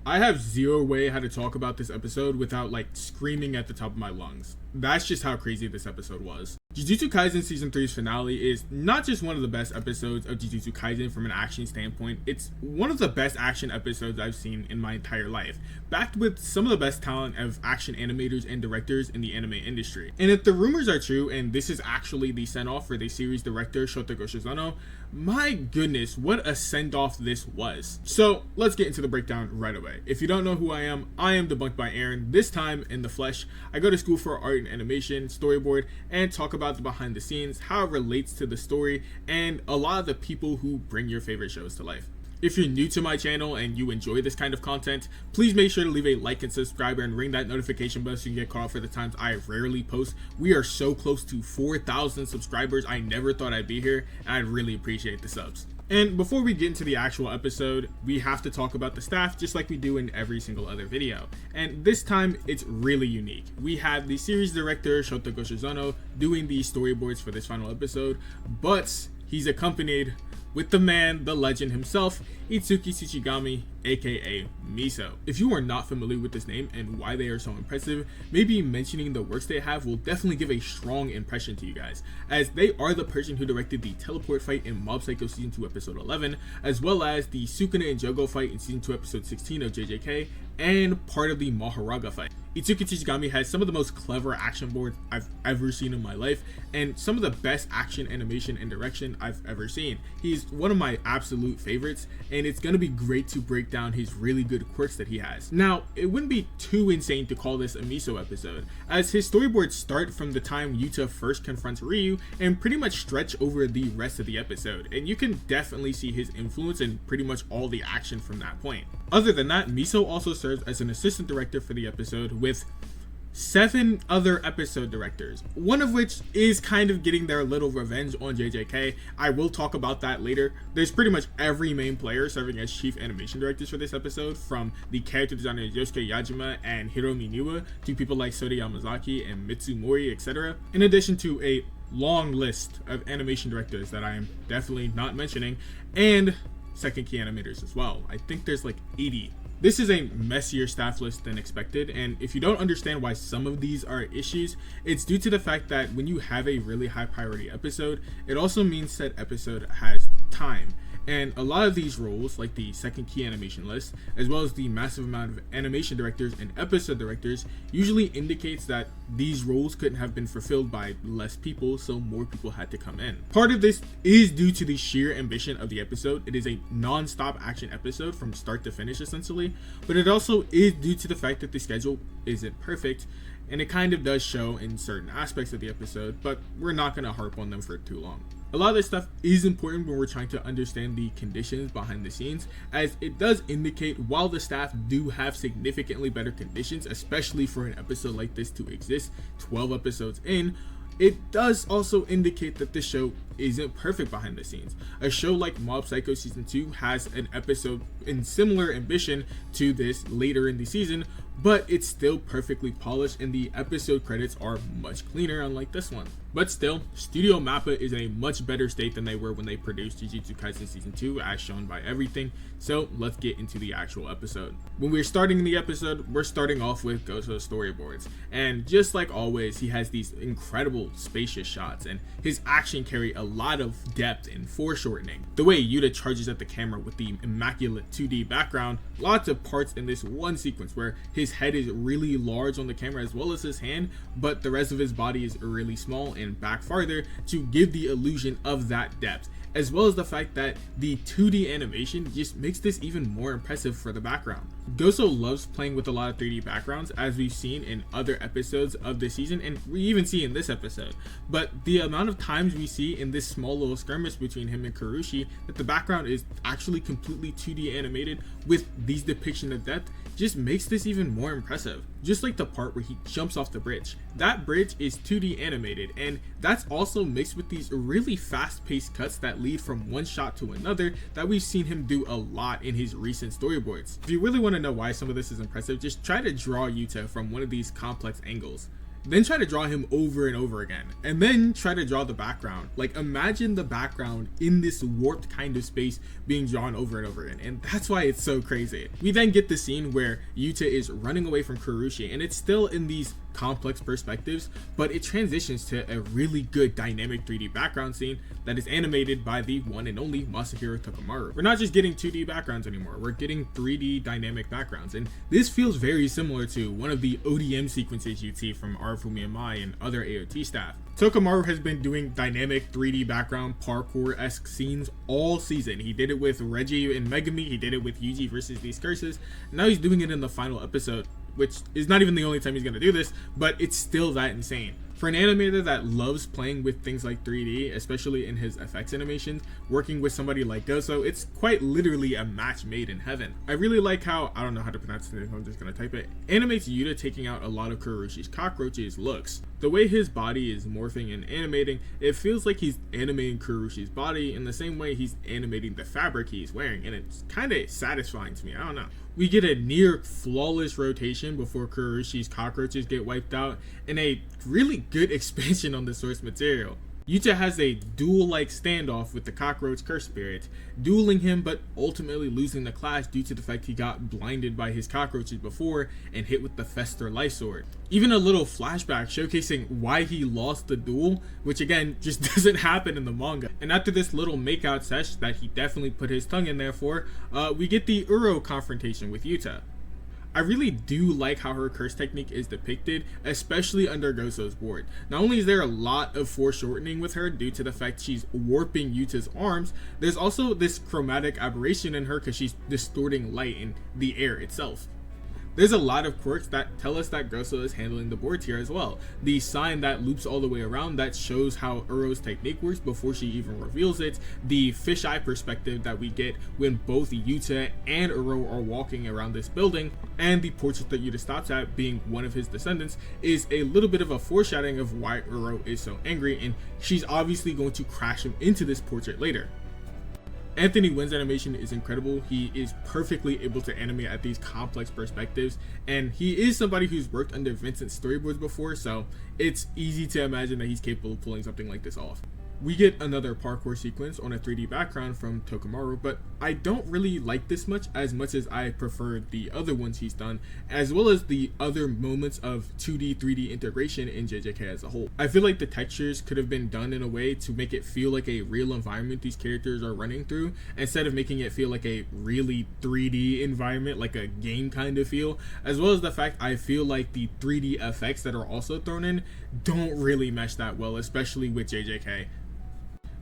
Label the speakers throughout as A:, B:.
A: I have zero way how to talk about this episode without like screaming at the top of my lungs. That's just how crazy this episode was. Jujutsu Kaisen Season 3's finale is not just one of the best episodes of Jujutsu Kaisen from an action standpoint, it's one of the best action episodes I've seen in my entire life, backed with some of the best talent of action animators and directors in the anime industry. And if the rumors are true, and this is actually the send-off for the series director Shota Gosso, my goodness, what a send-off this was. So let's get into the breakdown right away. If you don't know who I am Debunked by Aaron, this time in the flesh. I go to school for art and animation, storyboard, and talk about the behind the scenes, how it relates to the story, and a lot of the people who bring your favorite shows to life. If you're new to my channel and you enjoy this kind of content, please make sure to leave a like and subscribe and ring that notification bell so you can get caught up for the times I rarely post. We are so close to 4,000 subscribers. I never thought I'd be here, and I'd really appreciate the subs. And before we get into the actual episode, we have to talk about the staff just like we do in every single other video. And this time, it's really unique. We have the series director Shota Gosso doing the storyboards for this final episode, but he's accompanied with the man, the legend himself, Itsuki Tsuchigami, aka Miso. If you are not familiar with this name and why they are so impressive, maybe mentioning the works they have will definitely give a strong impression to you guys, as they are the person who directed the teleport fight in Mob Psycho Season 2 Episode 11, as well as the Sukuna and Jogo fight in Season 2 Episode 16 of JJK, and part of the Maharaga fight. Itsuki Tsuchigami has some of the most clever action boards I've ever seen in my life, and some of the best action animation and direction I've ever seen. He's one of my absolute favorites, and it's gonna be great to break down his really good quirks that he has. Now, it wouldn't be too insane to call this a Miso episode, as his storyboards start from the time Yuta first confronts Ryu and pretty much stretch over the rest of the episode, and you can definitely see his influence in pretty much all the action from that point. Other than that, Miso also serves as an assistant director for the episode with 7 other episode directors, one of which is kind of getting their little revenge on JJK. I will talk about that later. There's pretty much every main player serving as chief animation directors for this episode, from the character designers Yosuke Yajima and Hiromi Niwa to people like Sori Yamazaki and Mitsu Mori, etc. In addition to a long list of animation directors that I am definitely not mentioning, and second key animators as well. I think there's like 80. This is a messier staff list than expected, and if you don't understand why some of these are issues, it's due to the fact that when you have a really high priority episode, it also means that episode has time. And a lot of these roles, like the second key animation list, as well as the massive amount of animation directors and episode directors, usually indicates that these roles couldn't have been fulfilled by less people, so more people had to come in. Part of this is due to the sheer ambition of the episode. It is a non-stop action episode from start to finish, essentially, but it also is due to the fact that the schedule isn't perfect, and it kind of does show in certain aspects of the episode, but we're not going to harp on them for too long. A lot of this stuff is important when we're trying to understand the conditions behind the scenes, as it does indicate while the staff do have significantly better conditions, especially for an episode like this to exist 12 episodes in, it does also indicate that this show isn't perfect behind the scenes. A show like Mob Psycho Season 2 has an episode in similar ambition to this later in the season, but it's still perfectly polished and the episode credits are much cleaner, unlike this one. But still, Studio Mappa is in a much better state than they were when they produced Jujutsu Kaisen Season 2, as shown by everything. So let's get into the actual episode. When we're starting the episode, we're starting off with Gosso's storyboards, and just like always, he has these incredible spacious shots, and his action carry a lot of depth and foreshortening. The way Yuta charges at the camera with the immaculate 2D background, lots of parts in this one sequence where his head is really large on the camera as well as his hand, but the rest of his body is really small and back farther to give the illusion of that depth, as well as the fact that the 2D animation just makes this even more impressive for the background. Gosso loves playing with a lot of 3D backgrounds, as we've seen in other episodes of the season, and we even see in this episode, but the amount of times we see in this small little skirmish between him and Kurushi that the background is actually completely 2D animated with these depiction of depth just makes this even more impressive. Just like the part where he jumps off the bridge. That bridge is 2D animated, and that's also mixed with these really fast-paced cuts that lead from one shot to another that we've seen him do a lot in his recent storyboards. If you really want to know why some of this is impressive, just try to draw Yuta from one of these complex angles. then try to draw him over and over again, and then try to draw the background. Like, imagine the background in this warped kind of space being drawn over and over again, and that's why it's so crazy. We then get the scene where Yuta is running away from Kurushi, and it's still in these complex perspectives, but it transitions to a really good dynamic 3D background scene that is animated by the one and only Masahiro Tokumaru. We're not just getting 2D backgrounds anymore, we're getting 3D dynamic backgrounds, and this feels very similar to one of the ODM sequences you'd see from Arifumi and Mai and other AOT staff. Tokumaru has been doing dynamic 3D background parkour-esque scenes all season. He did it with Reggie and Megami, he did it with Yuji versus these curses, now he's doing it in the final episode, which is not even the only time he's going to do this, but it's still that insane. For an animator that loves playing with things like 3D, especially in his effects animations, working with somebody like Gosso, it's quite literally a match made in heaven. I really like how, I don't know how to pronounce it, I'm just going to type it, animates Yuta taking out a lot of Kuroshi's cockroaches looks. The way his body is morphing and animating, it feels like he's animating Kuroshi's body in the same way he's animating the fabric he's wearing, and it's kind of satisfying to me, I don't know. We get a near flawless rotation before Kuroshi's cockroaches get wiped out, and a really good expansion on the source material. Yuta has a duel-like standoff with the cockroach curse spirit, dueling him but ultimately losing the clash due to the fact he got blinded by his cockroaches before and hit with the Fester life sword. Even a little flashback showcasing why he lost the duel, which again just doesn't happen in the manga. And after this little makeout sesh that he definitely put his tongue in there for, we get the Uro confrontation with Yuta. I really do like how her curse technique is depicted, especially under Gosso's board. Not only is there a lot of foreshortening with her due to the fact she's warping Yuta's arms, there's also this chromatic aberration in her because she's distorting light in the air itself. There's a lot of quirks that tell us that Gosso is handling the boards here as well. The sign that loops all the way around that shows how Uro's technique works before she even reveals it. The fisheye perspective that we get when both Yuta and Uro are walking around this building, and the portrait that Yuta stops at being one of his descendants is a little bit of a foreshadowing of why Uro is so angry, and she's obviously going to crash him into this portrait later. Anthony Wynn's animation is incredible. He is perfectly able to animate at these complex perspectives, and he is somebody who's worked under Vincent's storyboards before, so it's easy to imagine that he's capable of pulling something like this off. We get another parkour sequence on a 3D background from Tokumaru, but I don't really like this much as I prefer the other ones he's done, as well as the other moments of 2D 3D integration in JJK as a whole. I feel like the textures could have been done in a way to make it feel like a real environment these characters are running through, instead of making it feel like a really 3D environment, like a game kind of feel, as well as the fact I feel like the 3D effects that are also thrown in don't really mesh that well, especially with JJK.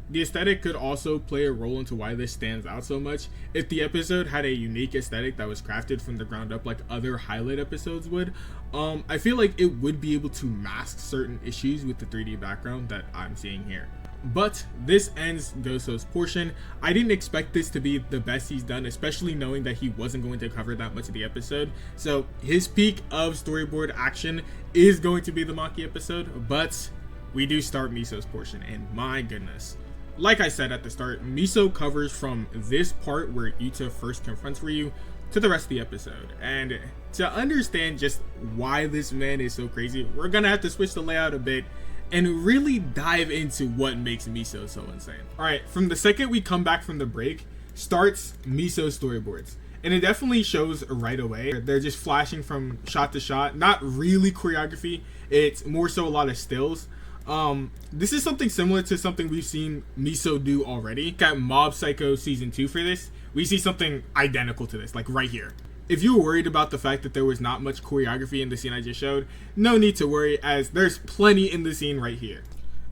A: The aesthetic could also play a role into why this stands out so much. If the episode had a unique aesthetic that was crafted from the ground up like other highlight episodes would, I feel like it would be able to mask certain issues with the 3D background that I'm seeing here. But this ends Gosso's portion. I didn't expect this to be the best he's done, especially knowing that he wasn't going to cover that much of the episode. So his peak of storyboard action is going to be the Maki episode, but we do start Miso's portion, and my goodness. Like I said at the start, Miso covers from this part where Yuta first confronts Ryu to the rest of the episode. And to understand just why this man is so crazy, we're gonna have to switch the layout a bit and really dive into what makes Miso so insane. Alright, from the second we come back from the break, starts Miso's storyboards. And it definitely shows right away. They're just flashing from shot to shot. Not really choreography, it's more so a lot of stills. This is something similar to something we've seen Miso do already. Got Mob Psycho season 2 for this. We see something identical to this, like right here. If you were worried about the fact that there was not much choreography in the scene I just showed, no need to worry, as there's plenty in the scene right here.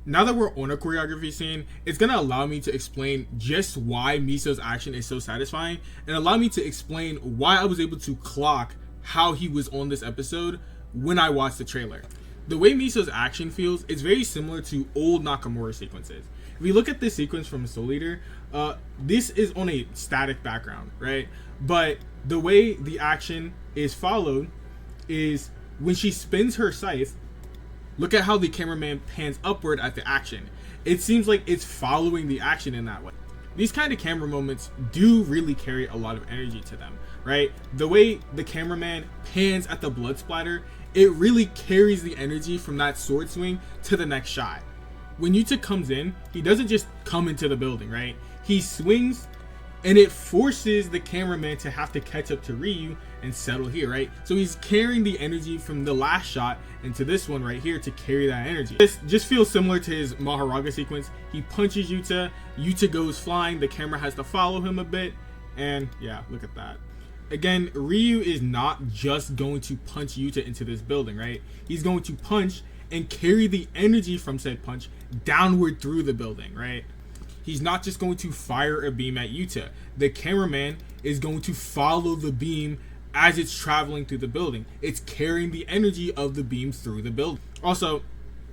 A: Now that we're on a choreography scene, it's gonna allow me to explain just why Miso's action is so satisfying, and allow me to explain why I was able to clock how he was on this episode when I watched the trailer. The way Miso's action feels is very similar to old Nakamura sequences. If we look at this sequence from Soul Eater, this is on a static background, right? But the way the action is followed is when she spins her scythe, look at how the cameraman pans upward at the action. It seems like it's following the action in that way. these kind of camera moments do really carry a lot of energy to them, right? The way the cameraman pans at the blood splatter, it really carries the energy from that sword swing to the next shot. When Yuta comes in, he doesn't just come into the building, right? He swings, and it forces the cameraman to have to catch up to Ryu and settle here, right? So he's carrying the energy from the last shot into this one right here to carry that energy. This just feels similar to his Maharaga sequence. He punches Yuta, Yuta goes flying, the camera has to follow him a bit, and yeah, look at that. Again, Ryu is not just going to punch Yuta into this building, right? He's going to punch and carry the energy from said punch downward through the building, right? He's not just going to fire a beam at Yuta. The cameraman is going to follow the beam as it's traveling through the building. It's carrying the energy of the beam through the building. Also,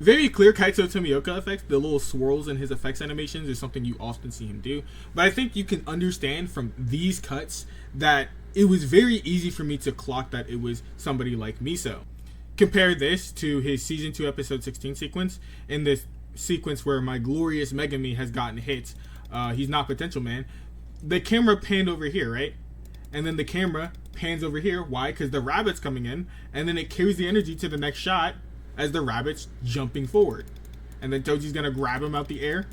A: very clear Kaito Tomioka effects. The little swirls in his effects animations is something you often see him do. But I think you can understand from these cuts that it was very easy for me to clock that it was somebody like Miso. Compare this to his season 2 episode 16 sequence. In this sequence where my glorious Megami has gotten hit, he's not Potential Man. The camera panned over here, right? And then the camera pans over here. Why? Because the rabbit's coming in, and then it carries the energy to the next shot as the rabbit's jumping forward. And then Toji's gonna grab him out the air,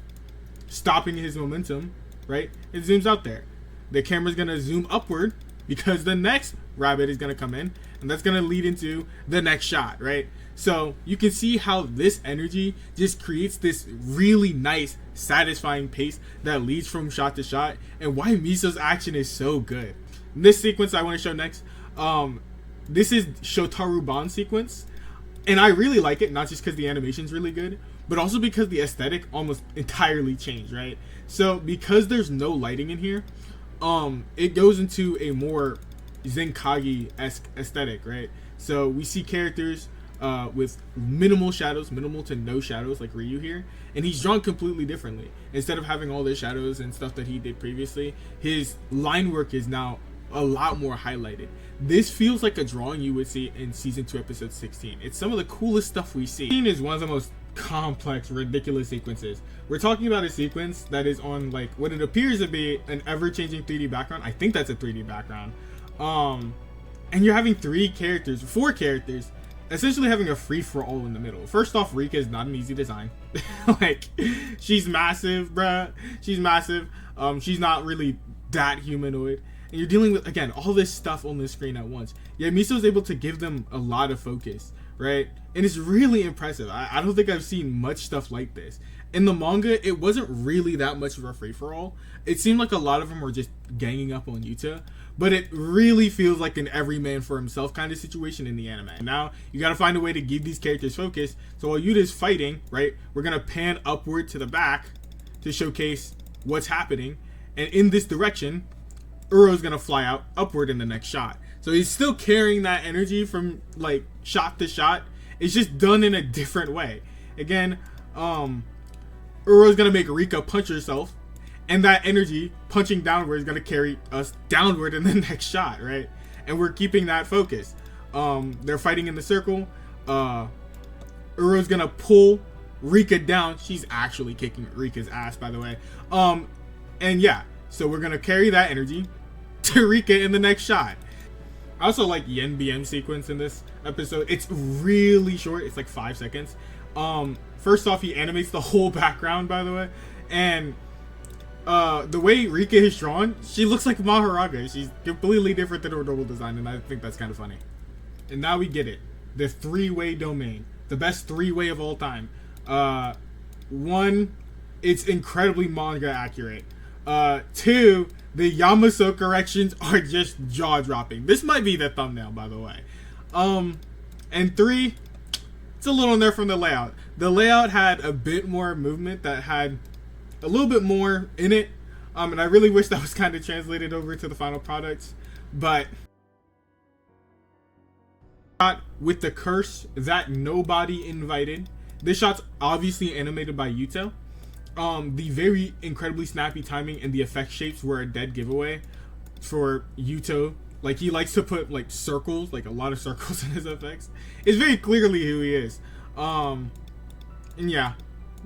A: stopping his momentum, right? It zooms out there. The camera's gonna zoom upward because the next rabbit is gonna come in, and that's gonna lead into the next shot, right? So you can see how this energy just creates this really nice, satisfying pace that leads from shot to shot, and why Miso's action is so good. This sequence I want to show next, this is Shotaru Ban sequence, and I really like it, not just because the animation's really good, but also because the aesthetic almost entirely changed, right? So because there's no lighting in here, it goes into a more Zenkagi-esque aesthetic, right? So we see characters with minimal shadows, minimal to no shadows, like Ryu here, and he's drawn completely differently. Instead of having all the shadows and stuff that he did previously, his line work is now a lot more highlighted. This feels like a drawing you would see in season 2 episode 16. It's some of the coolest stuff we see. This is one of the most complex, ridiculous sequences. We're talking about a sequence that is on like what it appears to be an ever-changing 3D background. I think that's a 3D background. And you're having four characters essentially having a free-for-all in the middle. First off, Rika is not an easy design. Like, she's massive, bruh. She's massive. She's not really that humanoid. And you're dealing with, again, all this stuff on the screen at once. Yeah, Miso's able to give them a lot of focus, right? And it's really impressive. I don't think I've seen much stuff like this. In the manga, it wasn't really that much of a free-for-all. It seemed like a lot of them were just ganging up on Yuta. But it really feels like an every man for himself kind of situation in the anime. Now, you gotta find a way to give these characters focus. So while Yuta's fighting, right, we're gonna pan upward to the back to showcase what's happening. And in this direction, Uro's gonna fly out upward in the next shot. So he's still carrying that energy from like shot to shot. It's just done in a different way. Again, Uro's gonna make Rika punch herself, and that energy punching downward is going to carry us downward in the next shot, right? And we're keeping that focus. They're fighting in the circle. Uro's going to pull Rika down. She's actually kicking Rika's ass, by the way. And yeah, so we're going to carry that energy to Rika in the next shot. I also like Yen BM sequence in this episode. It's really short. It's like 5 seconds. First off, he animates the whole background, by the way. And the way Rika is drawn, she looks like Maharaga. She's completely different than her normal design, and I think that's kind of funny. And now we get it. The three-way domain. The best three-way of all time. One, it's incredibly manga accurate. Two, the Yamaso corrections are just jaw-dropping. This might be the thumbnail, by the way. And three, it's a little nerf from the layout. The layout had a bit more movement that had a little bit more in it, and I really wish that was kind of translated over to the final product, but with the curse that nobody invited. This shot's obviously animated by Yuto. The very incredibly snappy timing and the effect shapes were a dead giveaway for Yuto. Like, he likes to put like circles, like a lot of circles in his effects. It's very clearly who he is. And yeah,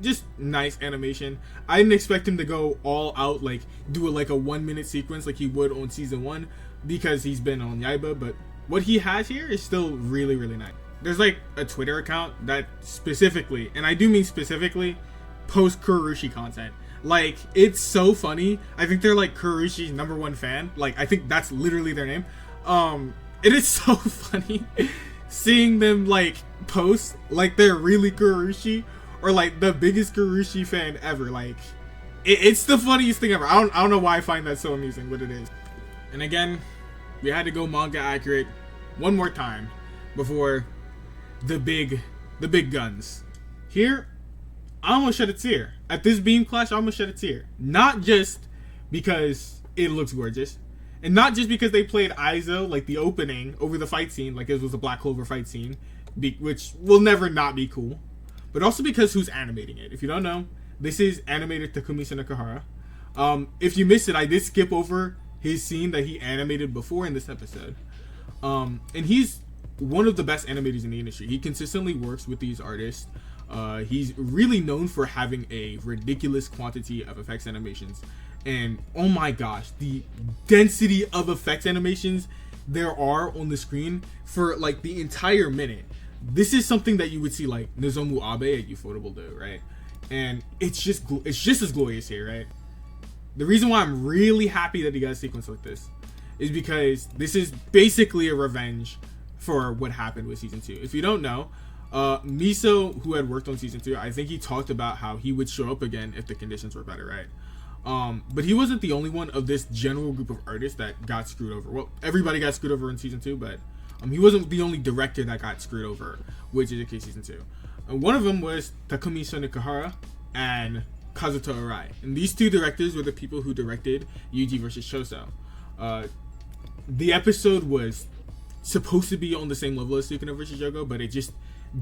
A: just nice animation. I didn't expect him to go all out, like do like a 1 minute sequence like he would on season 1 because he's been on Yaiba, but what he has here is still really, really nice. There's like a Twitter account that specifically, and I do mean specifically, post Kurushi content. Like, it's so funny. I think they're like Kurushi's #1 fan. Like, I think that's literally their name. It is so funny seeing them like post like they're really Kurushi or like the biggest Kurushi fan ever. Like, it's the funniest thing ever. I don't know why I find that so amusing, but it is. And again, we had to go manga accurate one more time before the big guns. Here, I almost shed a tear. At this beam clash, I almost shed a tear. Not just because it looks gorgeous, and not just because they played Aizo, like the opening, over the fight scene, like it was a Black Clover fight scene, which will never not be cool, but also because who's animating it. If you don't know, this is animator Takumi Nakahara. If you missed it, I did skip over his scene that he animated before in this episode. And he's one of the best animators in the industry. He consistently works with these artists. He's really known for having a ridiculous quantity of effects animations, and oh my gosh, the density of effects animations there are on the screen for like the entire minute. This is something that you would see like Nozomu Abe at Ufotable do, right? And it's just as glorious here, right? The reason why I'm really happy that he got a sequence like this is because this is basically a revenge for what happened with season 2. If you don't know, Miso, who had worked on season 2, I think he talked about how he would show up again if the conditions were better, right? But he wasn't the only one of this general group of artists that got screwed over. Well, everybody got screwed over in season 2, but he wasn't the only director that got screwed over, which is the case season 2. One of them was Takumi Nakahara and Kazuto Arai. And these two directors were the people who directed Yuji vs. Choso. The episode was supposed to be on the same level as Sukuna vs. Jogo, but it just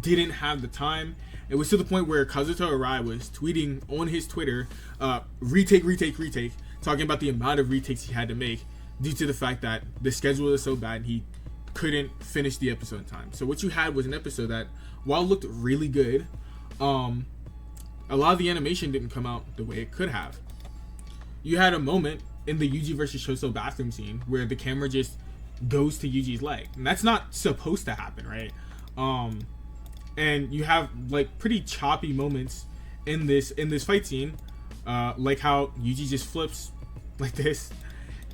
A: didn't have the time. It was to the point where Kazuto Arai was tweeting on his Twitter, retake, talking about the amount of retakes he had to make due to the fact that the schedule is so bad he couldn't finish the episode in time. So what you had was an episode that, while it looked really good, a lot of the animation didn't come out the way it could have. You had a moment in the Yuji vs. Choso bathroom scene where the camera just goes to Yuji's leg, and that's not supposed to happen, right? And you have like pretty choppy moments in this fight scene, like how Yuji just flips like this.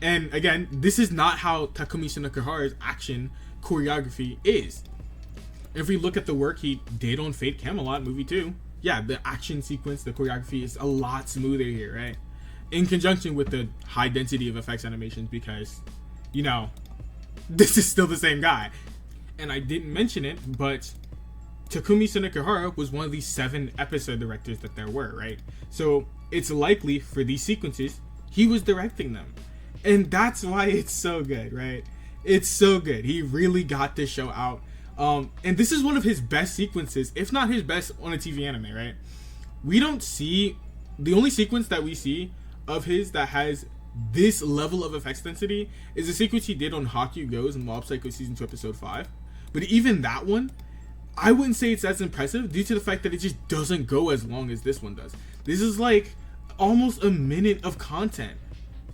A: And again, this is not how Takumi Nakahara's action choreography is. If we look at the work he did on Fate Camelot movie 2, yeah, the action sequence, the choreography is a lot smoother here, right? In conjunction with the high density of effects animations, because, you know, this is still the same guy. And I didn't mention it, but Takumi Nakahara was one of the 7 episode directors that there were, right? So it's likely for these sequences, he was directing them. And that's why it's so good, right? It's so good. He really got this show out. And this is one of his best sequences, if not his best on a TV anime, right? We don't see, the only sequence that we see of his that has this level of effects density is a sequence he did on Haikyuu Goes in Mob Psycho Season 2 Episode 5. But even that one, I wouldn't say it's as impressive due to the fact that it just doesn't go as long as this one does. This is like almost a minute of content.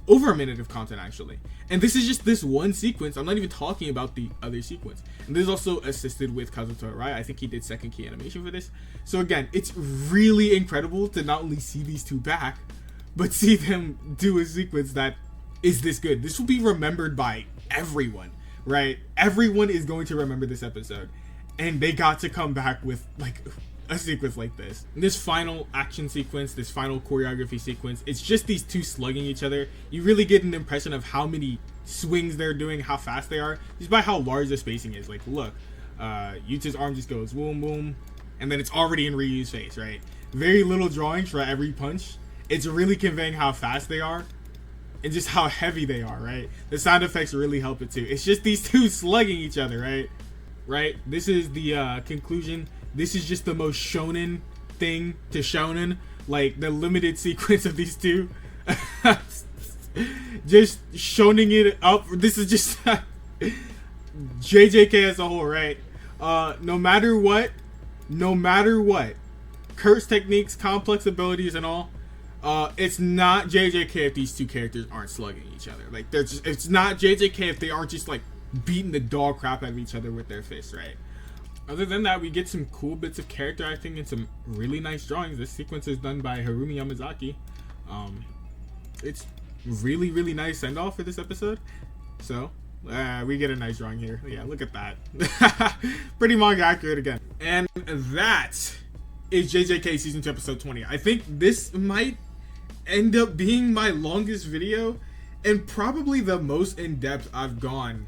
A: Over a minute of content, actually. And this is just this one sequence. I'm not even talking about the other sequence. And this is also assisted with Kazuto Arai. I think he did second key animation for this. So again, it's really incredible to not only see these two back, but see them do a sequence that is this good. This will be remembered by everyone, right? Everyone is going to remember this episode. And they got to come back with like a sequence like this. This final action sequence, this final choreography sequence, it's just these two slugging each other. You really get an impression of how many swings they're doing, how fast they are, just by how large the spacing is. Like, look, Yuta's arm just goes boom, boom, and then it's already in Ryu's face, right? Very little drawings for every punch. It's really conveying how fast they are and just how heavy they are, right? The sound effects really help it too. It's just these two slugging each other, right? Right? This is the conclusion. This is just the most shonen thing to shonen, like the limited sequence of these two. Just shoning it up. This is just JJK as a whole, right? No matter what, curse techniques, complex abilities, and all. It's not JJK if these two characters aren't slugging each other. Like, they're just, it's not JJK if they aren't just like beating the dog crap out of each other with their fists, right? Other than that, we get some cool bits of character acting and some really nice drawings. This sequence is done by Harumi Yamazaki. It's really, really nice send off for this episode. So we get a nice drawing here. Yeah, look at that. Pretty manga accurate again. And that is JJK season 2 episode 20. I think this might end up being my longest video and probably the most in-depth I've gone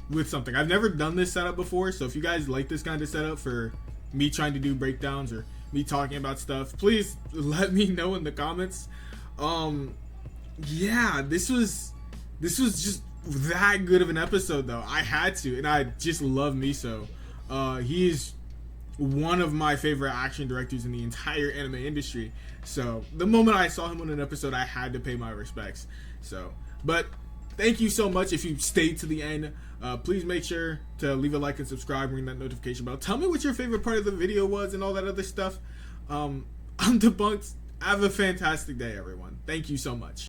A: with something. I've never done this setup before, so if you guys like this kind of setup for me trying to do breakdowns or me talking about stuff, please let me know in the comments. Yeah, this was just that good of an episode though. I had to, and I just love Miso. He's one of my favorite action directors in the entire anime industry. So the moment I saw him on an episode, I had to pay my respects. So, but thank you so much if you stayed to the end. Please make sure to leave a like and subscribe, ring that notification bell. Tell me what your favorite part of the video was and all that other stuff. I'm Debunked. Have a fantastic day, everyone. Thank you so much.